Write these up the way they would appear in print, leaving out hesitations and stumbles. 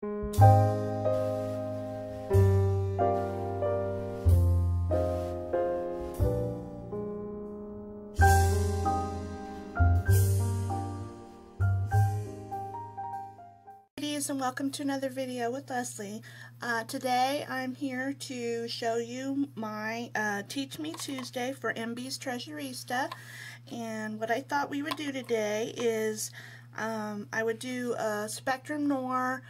Ladies, and welcome to another video with Leslie. Today I'm here to show you my Teach Me Tuesday for MB's Treasurista. And what I thought we would do today is I would do a Spectrum Noir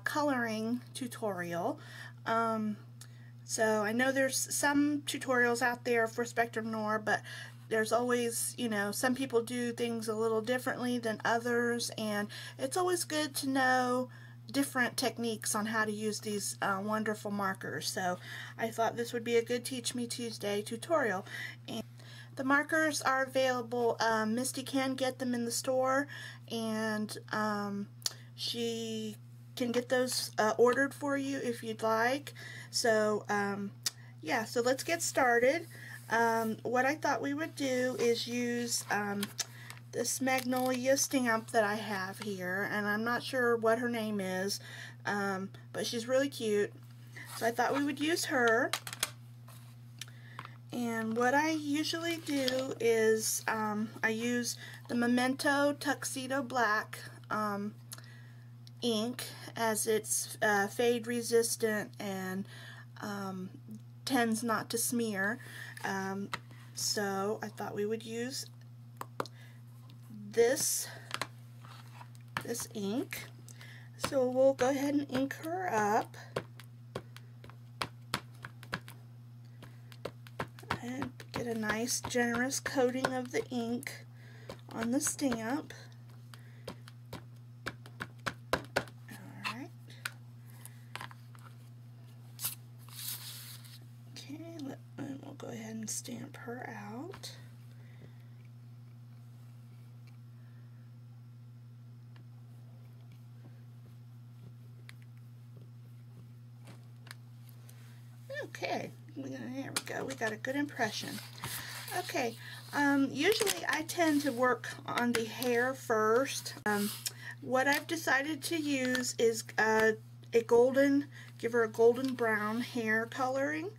coloring tutorial. So I know there's some tutorials out there for Spectrum Noir, but there's always, you know, some people do things a little differently than others, and it's always good to know different techniques on how to use these wonderful markers. So I thought this would be a good Teach Me Tuesday tutorial. And the markers are available. Misty can get them in the store, and she can get those ordered for you if you'd like. So yeah, so let's get started. What I thought we would do is use this Magnolia stamp that I have here, and I'm not sure what her name is, but she's really cute. So I thought we would use her. And what I usually do is I use the Memento Tuxedo Black ink, as it's fade resistant and tends not to smear. So I thought we would use this ink. So we'll go ahead and ink her up and get a nice generous coating of the ink on the stamp. Alright. Okay, and we'll go ahead and stamp her out. Okay, there we go. We got a good impression. Okay, usually I tend to work on the hair first. What I've decided to use is give her a golden brown hair coloring.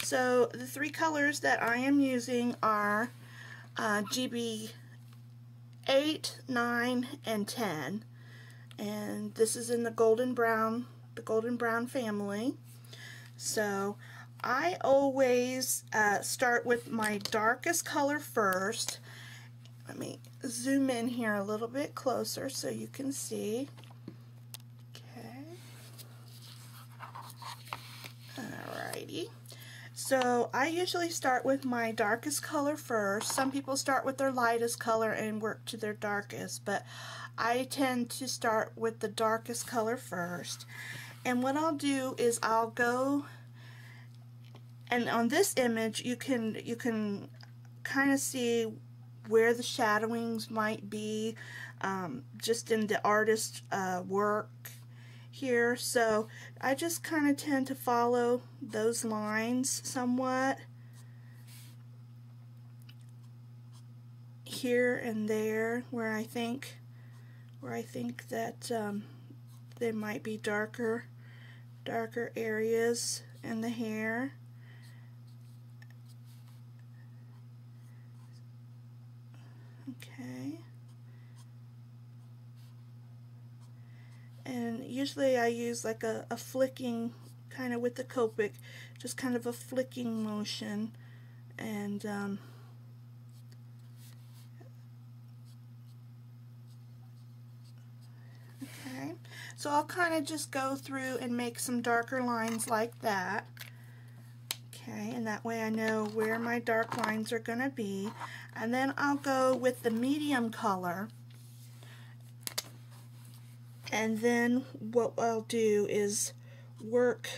So the three colors that I am using are GB 8, 9, and 10. And this is in the golden brown family. So I always start with my darkest color first. Let me zoom in here a little bit closer so you can see. Okay. Alrighty. So I usually start with my darkest color first. Some people start with their lightest color and work to their darkest, but I tend to start with the darkest color first. And what I'll do is I'll go, and on this image you can kind of see where the shadowings might be just in the artist's work here. So I just kind of tend to follow those lines somewhat here and there where I think that there might be darker areas in the hair. Okay. And usually I use like a flicking, kind of with the Copic, just kind of a flicking motion. And okay, so I'll kind of just go through and make some darker lines like that. Okay, and that way I know where my dark lines are going to be. And then I'll go with the medium color. And then what I'll do is work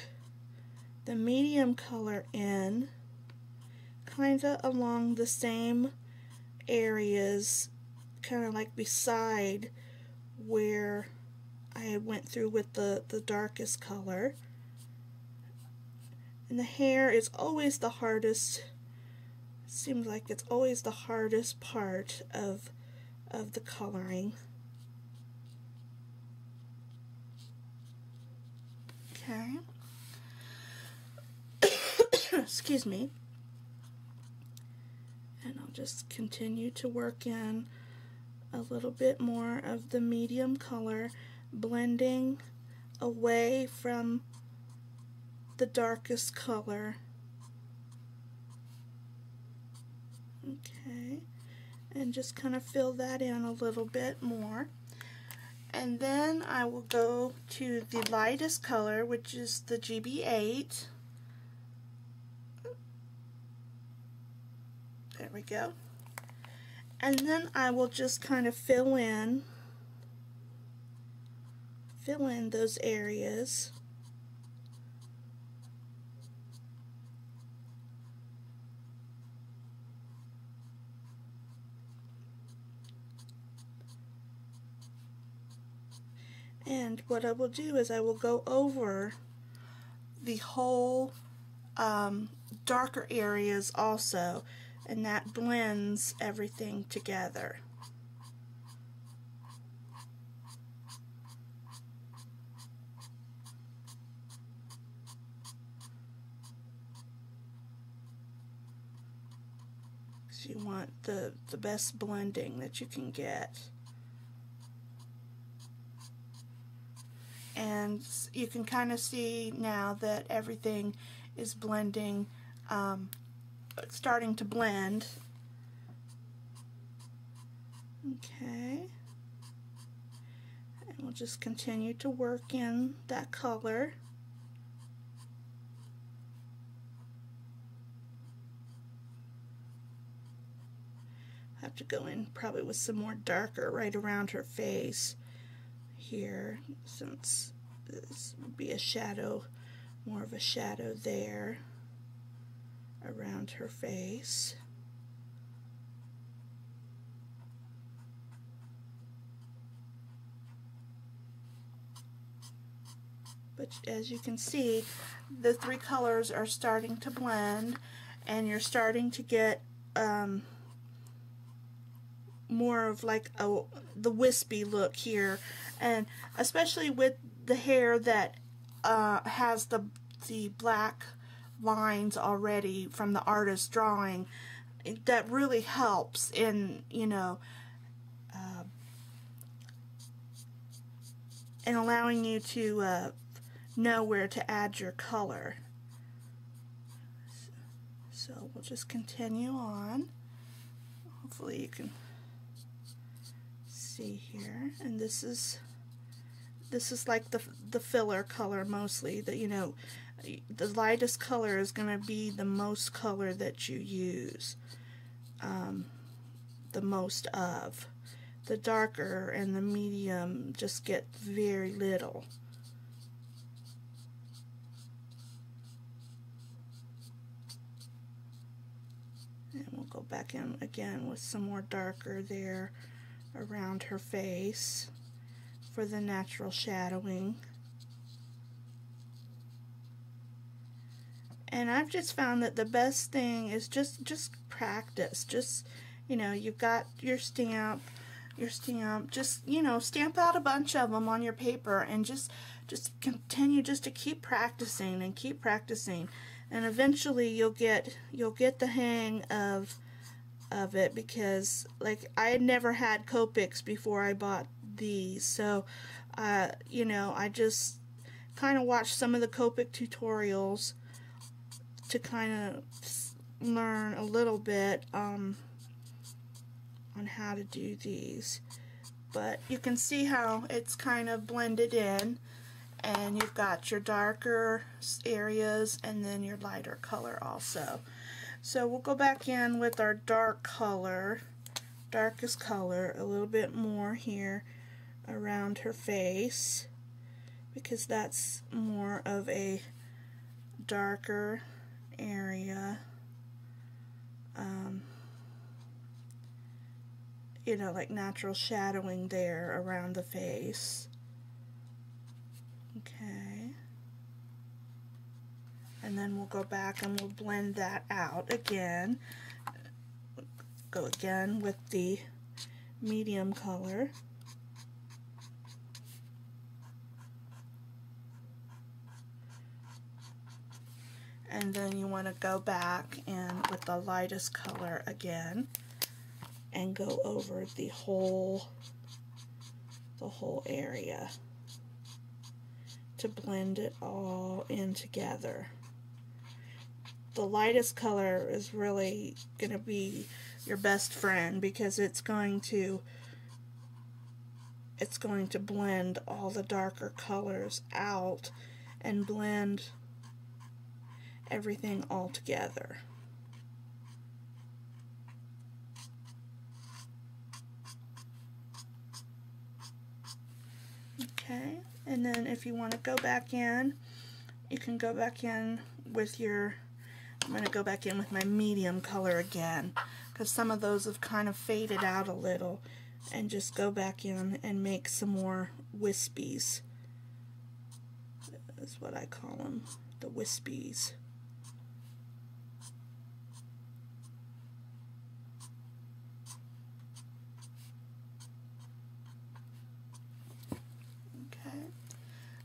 the medium color in kind of along the same areas, kind of like beside where I went through with the darkest color. And the hair is always the hardest. It seems like it's always the hardest part of the coloring. Okay. Excuse me. And I'll just continue to work in a little bit more of the medium color, blending away from the darkest color. Okay, and just kind of fill that in a little bit more. And then I will go to the lightest color, which is the GB8. There we go. And then I will just kind of fill in those areas. And what I will do is I will go over the whole darker areas also, and that blends everything together. So you want the best blending that you can get. And you can kind of see now that everything is blending, starting to blend. Okay, and we'll just continue to work in that color. Have to go in probably with some more darker right around her face here, since this would be a shadow, more of a shadow there around her face. But as you can see, the three colors are starting to blend, and you're starting to get more of like the wispy look here, and especially with the hair that has the black lines already from the artist's drawing, that really helps in, you know, in allowing you to know where to add your color. So we'll just continue on. Hopefully you can see here, and this is like the filler color mostly. That, you know, the lightest color is going to be the most color that you use, the most of. The darker and the medium just get very little. And we'll go back in again with some more darker there around her face for the natural shadowing. And I've just found that the best thing is just practice. Just, you know, you've got your stamp, just, you know, stamp out a bunch of them on your paper, and just continue just to keep practicing and keep practicing, and eventually you'll get the hang of it, because like I had never had Copics before I bought these, so you know, I just kind of watched some of the Copic tutorials to kind of learn a little bit on how to do these. But you can see how it's kind of blended in, and you've got your darker areas and then your lighter color also. So we'll go back in with our darkest color, a little bit more here around her face, because that's more of a darker area. You know, like natural shadowing there around the face. Okay. And then we'll go back and we'll blend that out again. Go again with the medium color. and then you want to go back and with the lightest color again and go over the whole area to blend it all in together. The lightest color is really going to be your best friend because it's going to blend all the darker colors out and blend everything all together. Okay, and then if you want to go back in, you can go back in with your, I'm going to go back in with my medium color again because some of those have kind of faded out a little, and just go back in and make some more wispies. That's what I call them, the wispies.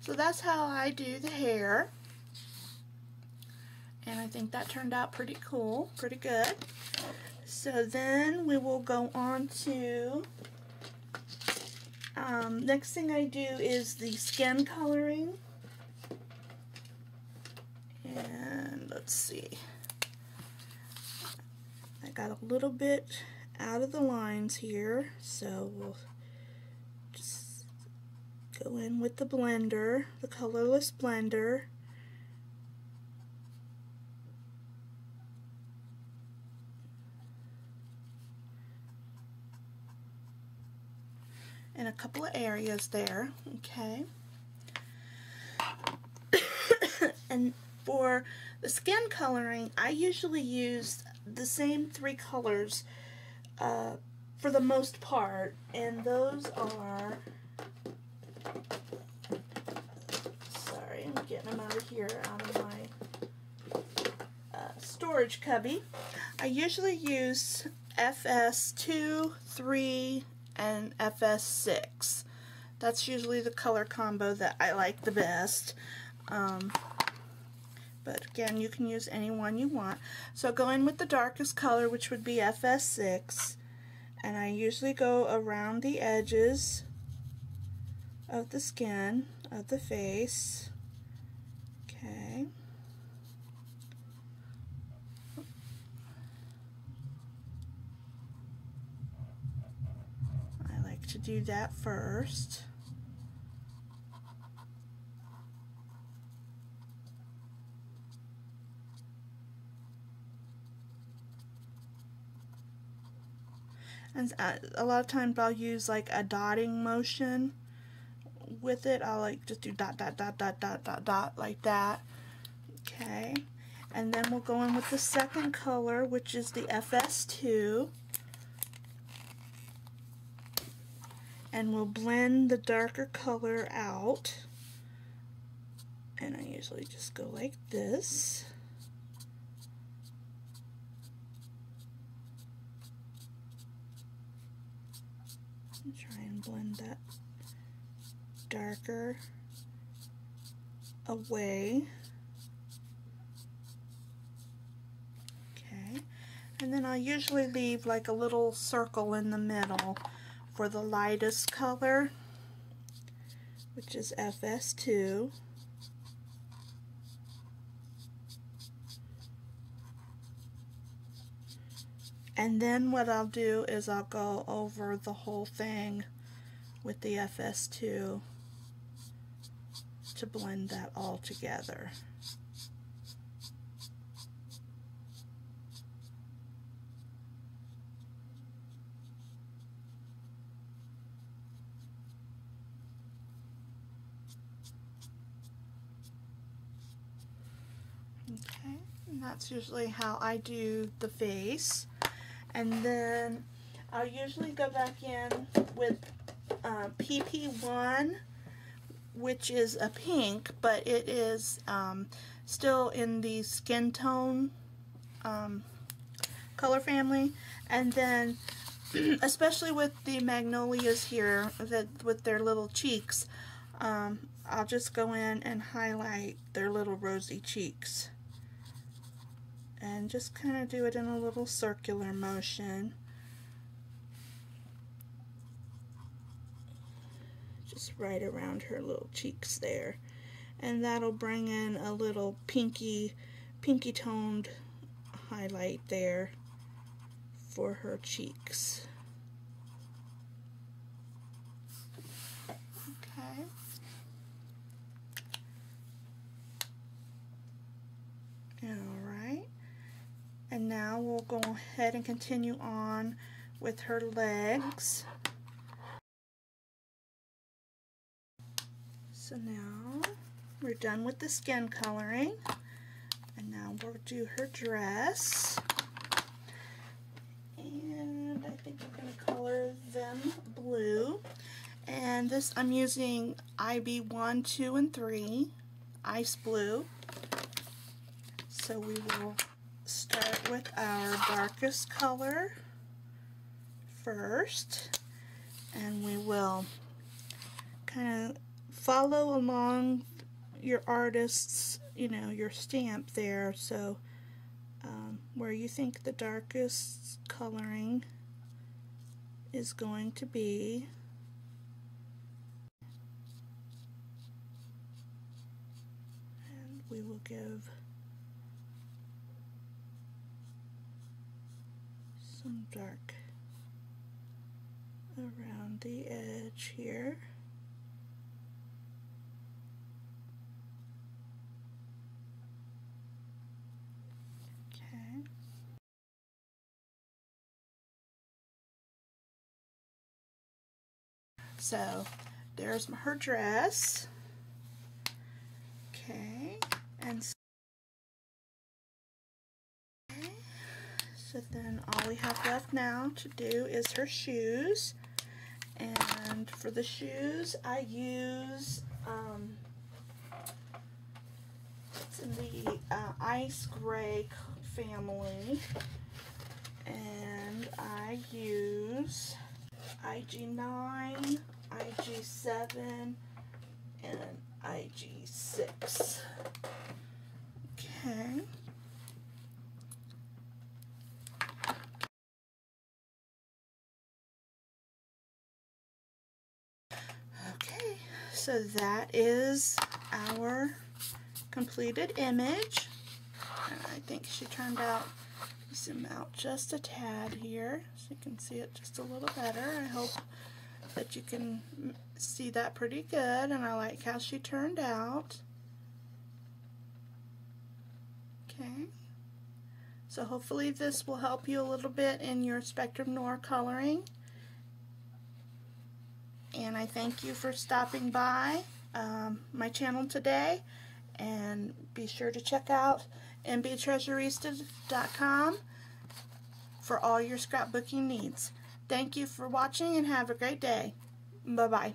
So that's how I do the hair, and I think that turned out pretty cool, pretty good. So then we will go on to, next thing I do is the skin coloring, and let's see, I got a little bit out of the lines here, so we'll just go in with the blender, the colorless blender, in a couple of areas there, okay. And for the skin coloring, I usually use the same 3 colors for the most part, and those are, sorry, I'm getting them out of here, out of my storage cubby. I usually use FS2, 3, and FS6. That's usually the color combo that I like the best. But again, you can use any one you want. So go in with the darkest color, which would be FS6, and I usually go around the edges of the skin, of the face. Okay. I like to do that first. And a lot of times I'll use like a dotting motion with it. I'll like just do dot, dot, dot, dot, dot, dot, dot, like that. Okay. And then we'll go in with the second color, which is the FS2. And we'll blend the darker color out. And I usually just go like this. And try and blend that darker away. Okay. And then I'll usually leave like a little circle in the middle for the lightest color, which is FS2. And then what I'll do is I'll go over the whole thing with the FS2 to blend that all together. Okay, and that's usually how I do the face. And then I'll usually go back in with PP1, which is a pink, but it is still in the skin tone color family. And then especially with the magnolias here, with their little cheeks, I'll just go in and highlight their little rosy cheeks. and just kind of do it in a little circular motion. Just right around her little cheeks there. And that'll bring in a little pinky toned highlight there for her cheeks. Okay. Alright. And now we'll go ahead and continue on with her legs. So now we're done with the skin coloring, and now we'll do her dress. And I think we're going to color them blue. And this, I'm using IB 1, 2, and 3, ice blue. So we will start with our darkest color first, and we will kind of follow along your artist's, your stamp there. So where you think the darkest coloring is going to be, and we will give some dark around the edge here. Okay. So there's her dress. Okay, and so then all we have left now to do is her shoes. And for the shoes, I use it's in the ice gray family, and I use IG9, IG7, and IG6. Okay. Okay, so that is our completed image. And I think she turned out, zoom out just a tad here so you can see it just a little better. I hope that you can see that pretty good, and I like how she turned out. Okay, so hopefully this will help you a little bit in your Spectrum Noir coloring. And I thank you for stopping by my channel today, and be sure to check out mbtreasurista.com for all your scrapbooking needs. Thank you for watching, and have a great day. Bye-bye.